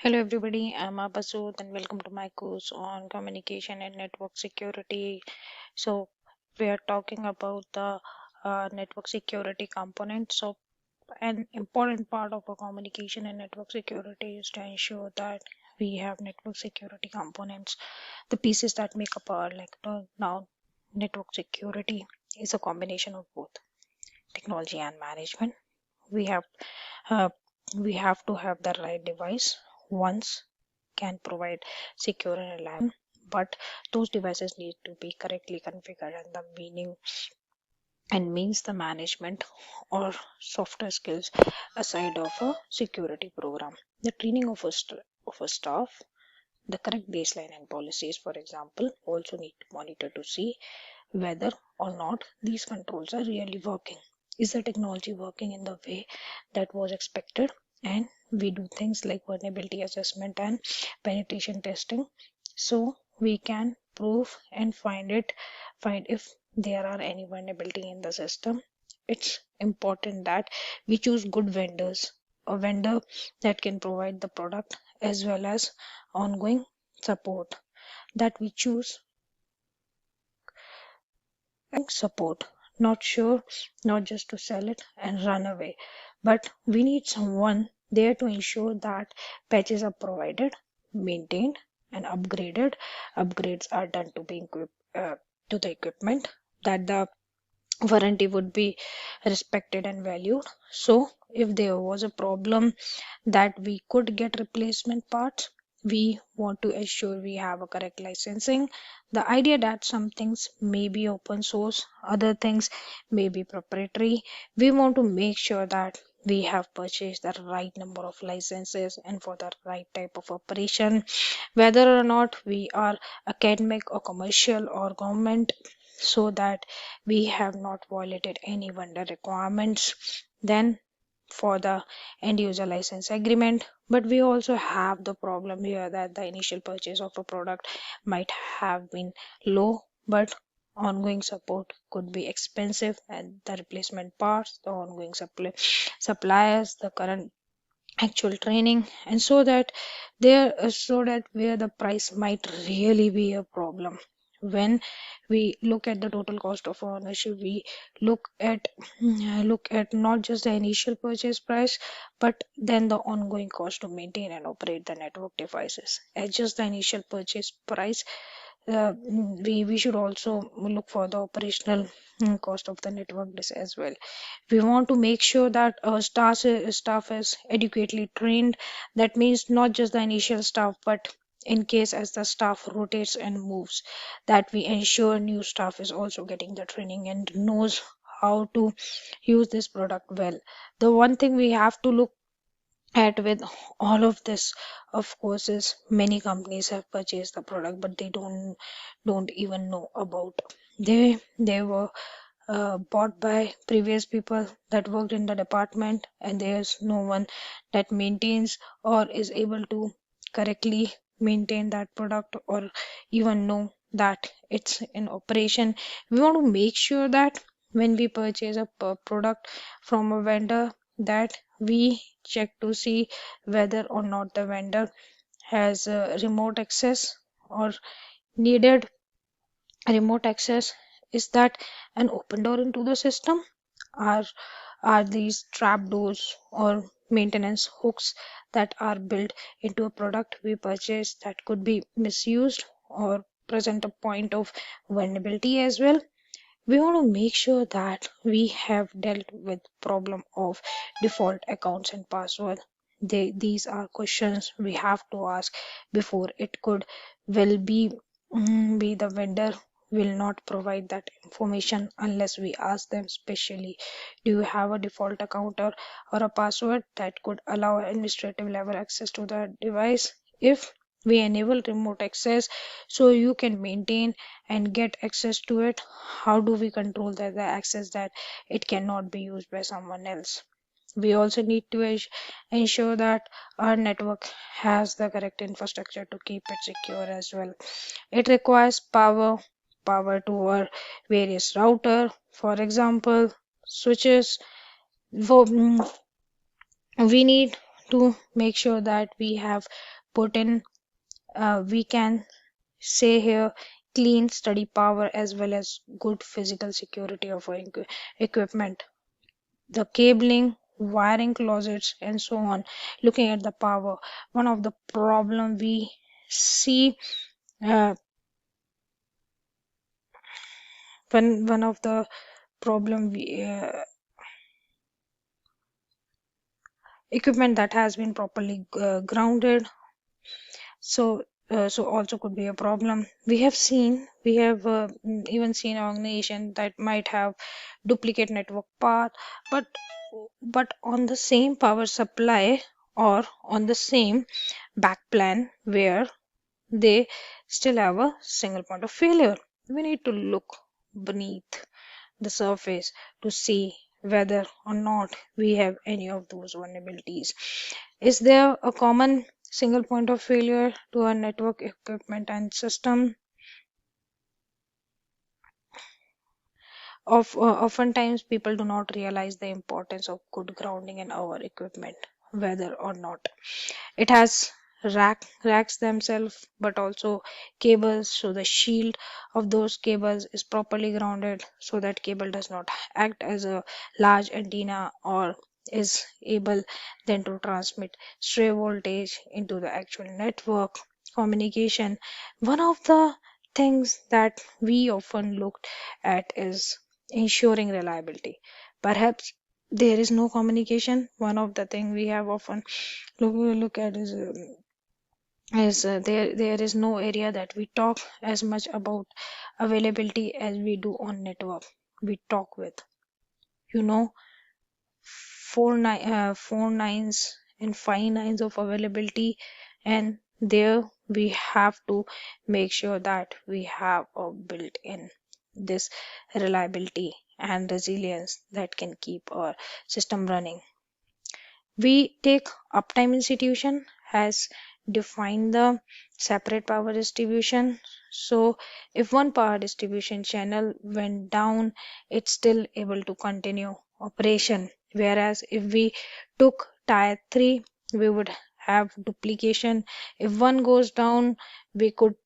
Hello everybody, I'm Abasud and welcome to my course on communication and network security. So we are talking about the network security component. So an important part of our communication and network security is to ensure that we have network security components, the pieces that make up our now network security is a combination of both technology and management. We have uh, we have to have the right device once can provide secure and reliable, but those devices need to be correctly configured and the meaning and means the management or software skills aside of a security program. The training of of a staff, the correct baseline and policies, for example, also need to monitor to see whether or not these controls are really working. Is the technology working in the way that was expected? And we do things like vulnerability assessment and penetration testing so we can prove and find if there are any vulnerability in the system. It's important that we choose good vendors, a vendor that can provide the product as well as ongoing support, that we choose support, not sure, not just to sell it and run away, but we need someone there to ensure that patches are provided, maintained, and upgraded. Upgrades are done to be to the equipment, that the warranty would be respected and valued. So if there was a problem that we could get replacement parts, we want to ensure we have a correct licensing. The idea that some things may be open source, other things may be proprietary, we want to make sure that we have purchased the right number of licenses and for the right type of operation, whether or not we are academic or commercial or government, so that we have not violated any vendor requirements. Then for the end user license agreement, but we also have the problem here that the initial purchase of a product might have been low, but ongoing support could be expensive, and the replacement parts, the ongoing suppliers, the current actual training, and so that where the price might really be a problem. When we look at the total cost of ownership, we look at look at not just the initial purchase price, but then the ongoing cost to maintain and operate the network devices. At just the initial purchase price, we should also look for the operational cost of the network this as well. We want to make sure that our staff is adequately trained. That means not just the initial staff, but in case as the staff rotates and moves, that we ensure new staff is also getting the training and knows how to use this product well. The one thing we have to look at with all of this, of course, is many companies have purchased the product but they don't even know about. They were bought by previous people that worked in the department, and there's no one that maintains or is able to correctly maintain that product or even know that it's in operation. We want to make sure that when we purchase a product from a vendor, that we check to see whether or not the vendor has remote access or needed remote access. Is that an open door into the system? Are are these trap doors or maintenance hooks that are built into a product we purchase that could be misused or present a point of vulnerability as well? We want to make sure that we have dealt with problem of default accounts and password. These are questions we have to ask before it could will be the vendor will not provide that information unless we ask them specially. Do you have a default account or a password that could allow administrative level access to the device? If we enable remote access so you can maintain and get access to it, how do we control the access that it cannot be used by someone else? We also need to ensure that our network has the correct infrastructure to keep it secure as well. It requires power to our various router, for example switches. We need to make sure that we have put in, we can say here, clean study power as well as good physical security of our equipment, the cabling, wiring closets, and so on. Looking at the power, one of the problem we see, uh, one of the problem we equipment that has been properly grounded, so so also could be a problem. We have even seen an organization that might have duplicate network path, but on the same power supply or on the same back plan where they still have a single point of failure. We need to look beneath the surface to see whether or not we have any of those vulnerabilities. Is there a common single point of failure to our network equipment and system? Oftentimes, people do not realize the importance of good grounding in our equipment, whether or not it has racks themselves, but also cables. So the shield of those cables is properly grounded, so that cable does not act as a large antenna or is able then to transmit stray voltage into the actual network communication. One of the things that we often looked at is ensuring reliability. Perhaps there is no communication. One of the thing we have often look at is there is no area that we talk as much about availability as we do on network. We talk with, you know, four nines and five nines of availability, and there we have to make sure that we have a built in this reliability and resilience that can keep our system running. We take Uptime Institution has defined the separate power distribution. So if one power distribution channel went down, it's still able to continue operation. Whereas if we took tier 3, we would have duplication. If one goes down, we could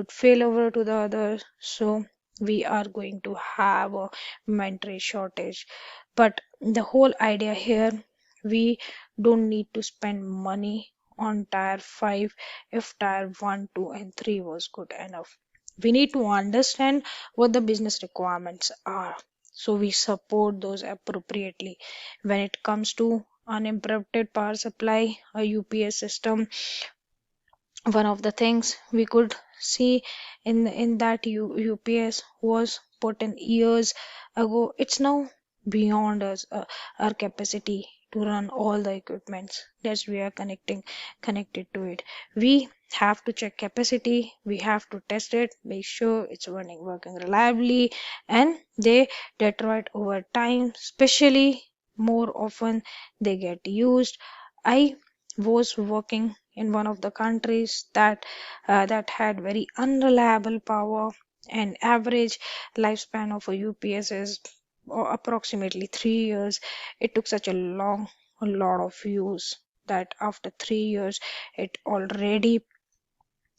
fail over to the other. So we are going to have a memory shortage. But the whole idea here, we don't need to spend money on tier 5 if tier 1, 2, and 3 was good enough. We need to understand what the business requirements are, so we support those appropriately. When it comes to uninterrupted power supply, a UPS system, one of the things we could see in that UPS was put in years ago. It's now beyond us, our capacity to run all the equipments that we are connected to it. We have to check capacity, we have to test it, make sure it's working reliably, and they deteriorate over time, especially more often they get used. I was working in one of the countries that had very unreliable power, and average lifespan of a UPS is approximately 3 years. It took such a lot of use that after 3 years it already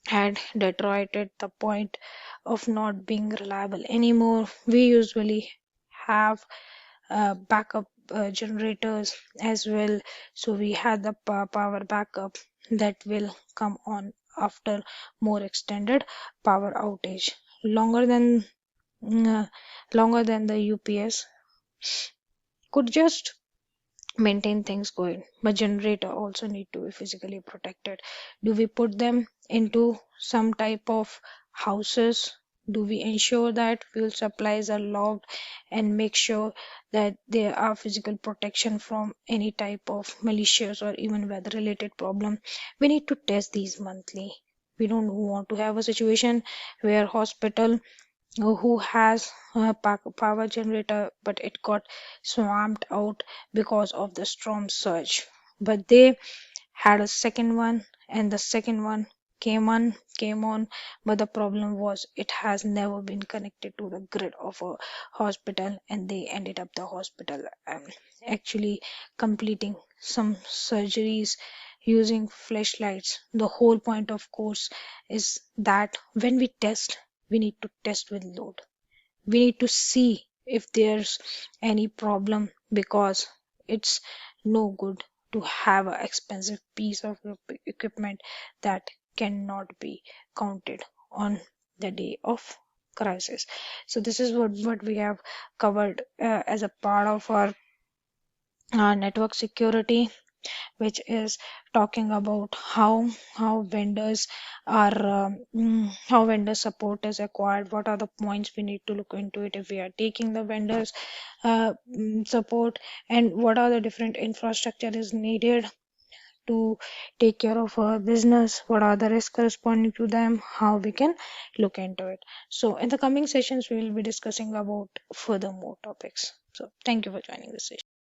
had deteriorated the point of not being reliable anymore. We usually have backup generators as well, so we had the power backup that will come on after more extended power outage, longer than mm, uh, longer than the UPS could just maintain things going, but generator also need to be physically protected. Do we put them into some type of houses? Do we ensure that fuel supplies are logged and make sure that there are physical protection from any type of malicious or even weather related problem? We need to test these monthly. We don't want to have a situation where hospital who has a power generator but it got swamped out because of the storm surge, but they had a second one, and the second one came on, but the problem was it has never been connected to the grid of a hospital, and they ended up the hospital actually completing some surgeries using flashlights. The whole point, of course, is that when we test, we need to test with load. We need to see if there's any problem, because it's no good to have an expensive piece of equipment that cannot be counted on the day of crisis. So this is what we have covered as a part of our network security, which is talking about how vendors are how vendor support is acquired, what are the points we need to look into it if we are taking the vendors support, and what are the different infrastructure is needed to take care of our business, what are the risks corresponding to them, how we can look into it. So in the coming sessions we will be discussing about further more topics. So thank you for joining this session.